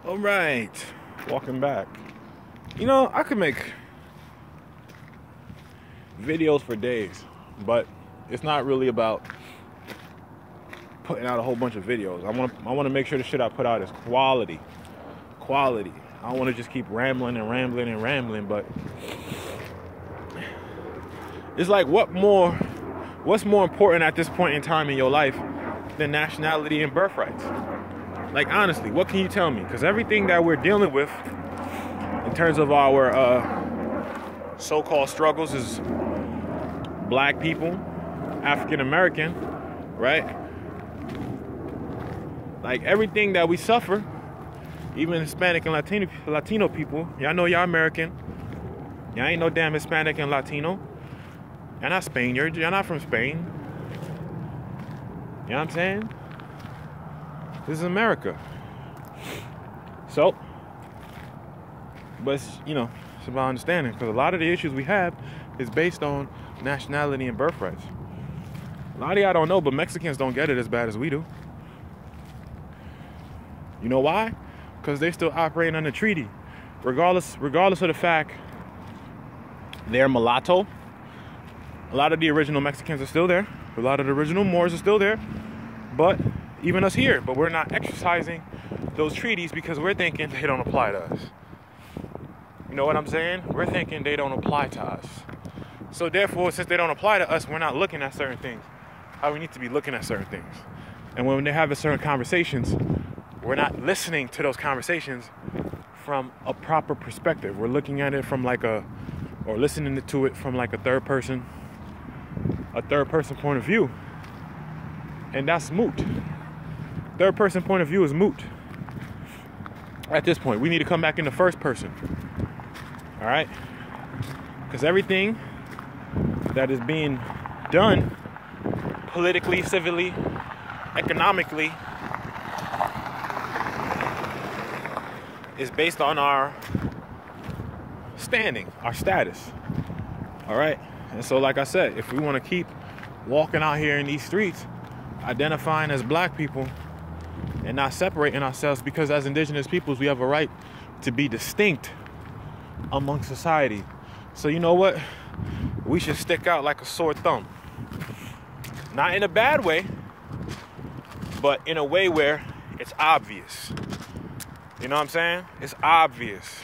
All right, welcome back. You know, I could make videos for days, but it's not really about putting out a whole bunch of videos. I want to make sure the shit I put out is quality. Quality. I don't want to just keep rambling and rambling and rambling, but it's like what's more important at this point in time in your life than nationality and birthrights? Like, honestly, what can you tell me? Because everything that we're dealing with in terms of our so-called struggles is black people, African American, right? Like, everything that we suffer, even Hispanic and Latino people, y'all know y'all American. Y'all ain't no damn Hispanic and Latino. Y'all not Spaniard. Y'all not from Spain. You know what I'm saying? This is America. So, but it's about understanding, because a lot of the issues we have is based on nationality and birthrights. A lot of y'all don't know, but Mexicans don't get it as bad as we do. You know why? Because they still operating under treaty, regardless of the fact they're mulatto. A lot of the original Mexicans are still there. A lot of the original Moors are still there. But even us here, but we're not exercising those treaties because we're thinking they don't apply to us. You know what I'm saying? We're thinking they don't apply to us. So therefore, since they don't apply to us, we're not looking at certain things how we need to be looking at certain things. And when they're having certain conversations, we're not listening to those conversations from a proper perspective. We're looking at it from or listening to it from like a third person point of view. And that's moot. Third person point of view is moot. At this point, we need to come back into first person. All right? Because everything that is being done politically, civilly, economically is based on our standing, our status. All right? And so, like I said, if we want to keep walking out here in these streets, identifying as black people and not separating ourselves, because as indigenous peoples, we have a right to be distinct among society. So you know what? We should stick out like a sore thumb. Not in a bad way, but in a way where it's obvious. You know what I'm saying? It's obvious.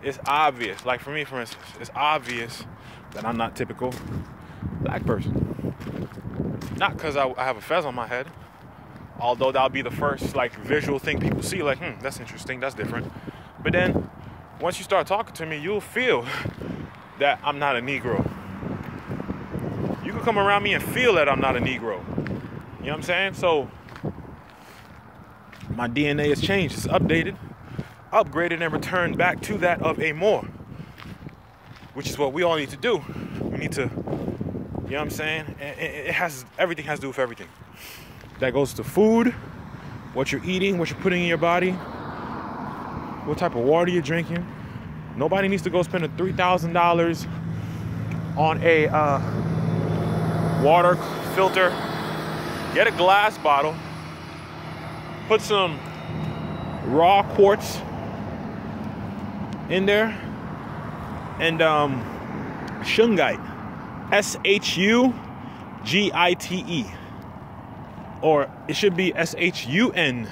It's obvious. Like for me, for instance, it's obvious that I'm not typical black person. Not because I have a fez on my head, although that'll be the first visual thing people see, that's interesting, that's different. But then once you start talking to me, you'll feel that I'm not a Negro. You can come around me and feel that I'm not a Negro. You know what I'm saying? So my DNA has changed, it's updated, upgraded, and returned back to that of a Moor, which is what we all need to do. We need to, you know what I'm saying? Everything has to do with everything. That goes to food, what you're eating, what you're putting in your body, what type of water you're drinking. Nobody needs to go spend $3,000 on a water filter. Get a glass bottle, put some raw quartz in there, and shungite, Shungite, or it should be Shungite,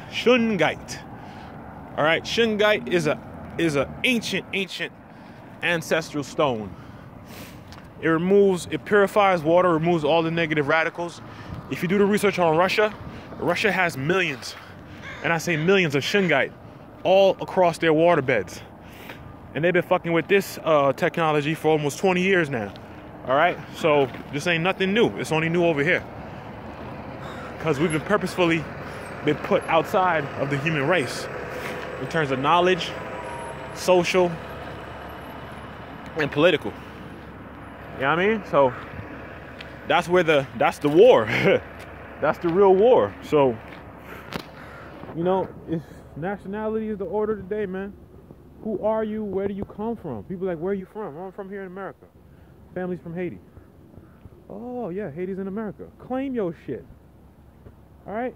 shungite. All right, shungite is a ancient ancestral stone. It purifies water, removes all the negative radicals. If you do the research on Russia has millions, and I say millions, of shungite all across their waterbeds. And they've been fucking with this technology for almost 20 years now. All right, so this ain't nothing new. It's only new over here because we've been purposefully put outside of the human race in terms of knowledge, social, and political. You know what I mean? So that's the war. That's the real war. So, if nationality is the order today, man, who are you? Where do you come from? People are like, where are you from? I'm from here in America. Family's from Haiti. Oh, yeah, Haiti's in America. Claim your shit. All right?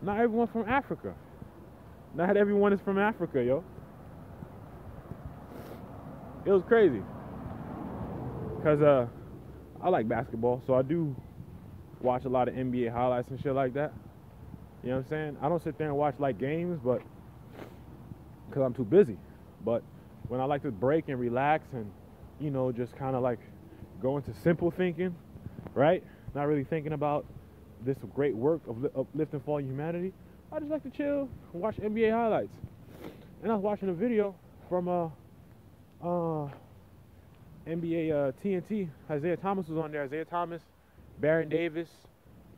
not everyone from Africa. Not everyone is from Africa, yo. It was crazy. Because I like basketball, so I do watch a lot of NBA highlights and shit like that. You know what I'm saying? I don't sit there and watch like games, but because I'm too busy. But when I like to break and relax and, you know, just kind of like go into simple thinking, right? Not really thinking about this great work of uplifting fallen humanity. I just like to chill and watch NBA highlights. And I was watching a video from NBA TNT. Isaiah Thomas was on there. Isaiah Thomas, Baron Davis,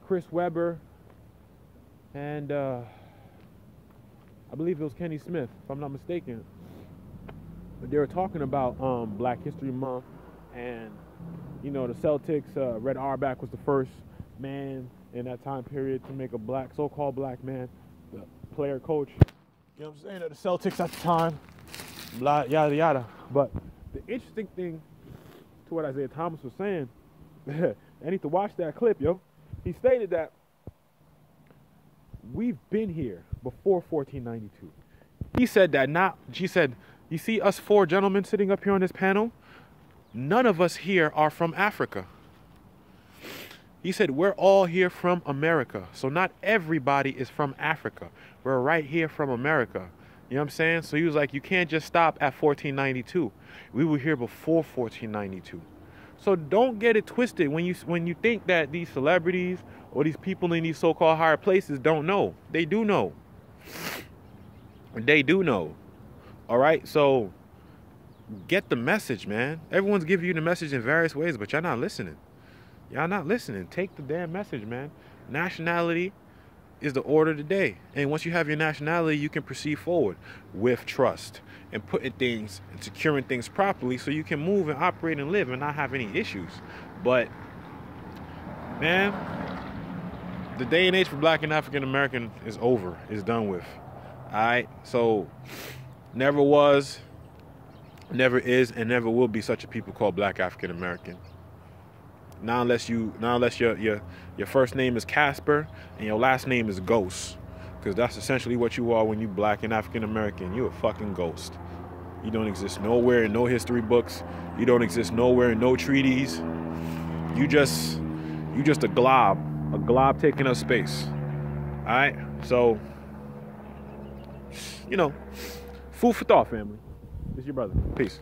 Chris Webber, and I believe it was Kenny Smith, if I'm not mistaken. But they were talking about Black History Month, and you know, the Celtics. Red Auerbach was the first man in that time period to make a black, so-called black man, the player coach. You know what I'm saying? The Celtics at the time, blah, yada yada. But the interesting thing to what Isaiah Thomas was saying, I need to watch that clip, yo. He stated that we've been here before 1492. He said that he said, you see us four gentlemen sitting up here on this panel? None of us here are from Africa. He said, we're all here from America. So not everybody is from Africa. We're right here from America. You know what I'm saying? So he was like, you can't just stop at 1492. We were here before 1492. So don't get it twisted when you think that these celebrities or these people in these so-called higher places don't know. They do know. They do know. All right? So get the message, man. Everyone's giving you the message in various ways, but y'all not listening. Y'all not listening. Take the damn message, man. Nationality is the order of the day. And once you have your nationality, you can proceed forward with trust and putting things and securing things properly so you can move and operate and live and not have any issues. But, man, the day and age for Black and African American is over. It's done with. All right? So, never was, never is, and never will be such a people called Black African American. Not unless your first name is Casper and your last name is Ghost, because that's essentially what you are when you Black and African American. You're a fucking ghost. You don't exist nowhere in no history books. You don't exist nowhere in no treaties. You just a glob taking up space. All right, so you know, food for thought, family. This is your brother. Peace.